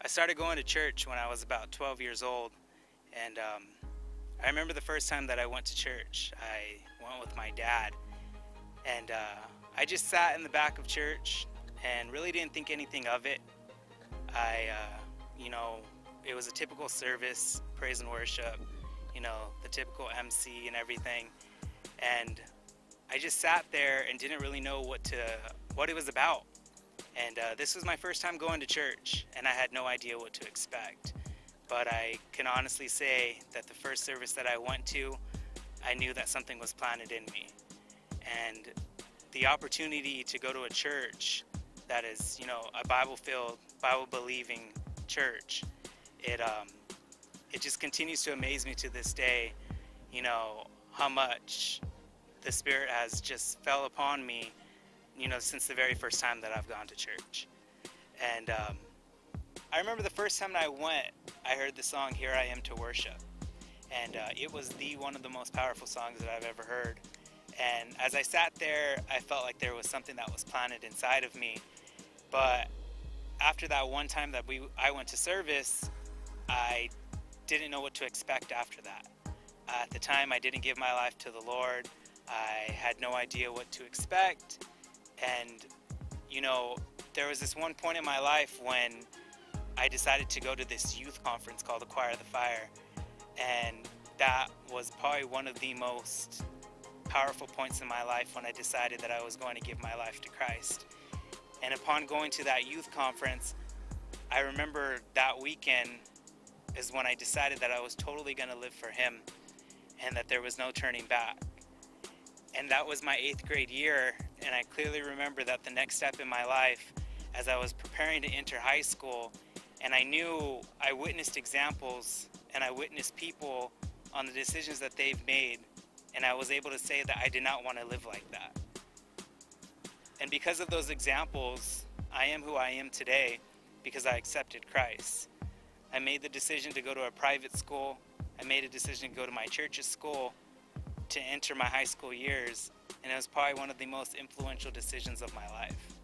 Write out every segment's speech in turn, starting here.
started going to church when I was about 12 years old, and I remember the first time that I went to church. I went with my dad, and I just sat in the back of church and really didn't think anything of it. I, you know, it was a typical service, praise and worship, the typical MC and everything, and I just sat there and didn't really know what it was about. And this was my first time going to church, and I had no idea what to expect. But I can honestly say that the first service that I went to, I knew that something was planted in me. And the opportunity to go to a church that is, a Bible-filled, Bible-believing church, it just continues to amaze me to this day, how much the Spirit has just fell upon me, since the very first time that I've gone to church. And I remember the first time I went, I heard the song "Here I Am to Worship," and it was one of the most powerful songs that I've ever heard. And as I sat there, I felt like there was something that was planted inside of me. But after that one time that I went to service, I didn't know what to expect after that. At the time, I didn't give my life to the Lord. I had no idea what to expect. And, there was this one point in my life when I decided to go to this youth conference called Acquire the Fire. And that was probably one of the most powerful points in my life when I decided that I was going to give my life to Christ. And upon going to that youth conference, I remember that weekend is when I decided that I was totally going to live for Him and that there was no turning back. And that was my 8th grade year, and I clearly remember that the next step in my life, as I was preparing to enter high school, and I witnessed examples, and I witnessed people on the decisions that they've made, and I was able to say that I did not want to live like that. And because of those examples, I am who I am today because I accepted Christ. I made the decision to go to a private school. I made a decision to go to my church's school to enter my high school years, and it was probably one of the most influential decisions of my life.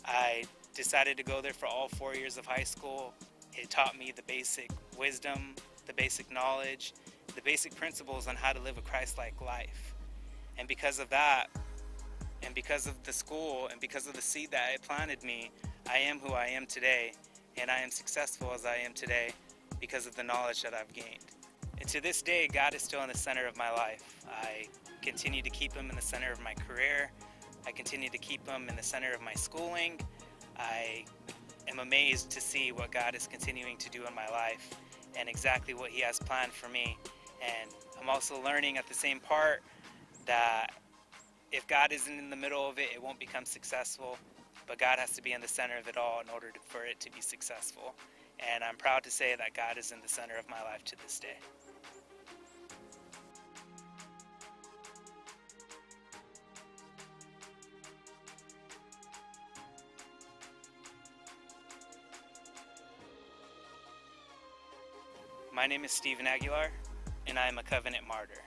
I decided to go there for all 4 years of high school. It taught me the basic wisdom, the basic knowledge, the basic principles on how to live a Christ-like life. And because of that, and because of the school, and because of the seed that it planted me, I am who I am today, and I am successful as I am today because of the knowledge that I've gained. And to this day, God is still in the center of my life. I continue to keep Him in the center of my career. I continue to keep Him in the center of my schooling. I am amazed to see what God is continuing to do in my life and exactly what He has planned for me. And I'm also learning at the same part that if God isn't in the middle of it, it won't become successful. But God has to be in the center of it all in order for it to be successful. And I'm proud to say that God is in the center of my life to this day. My name is Stephen Aguilar, and I am a covenant martyr.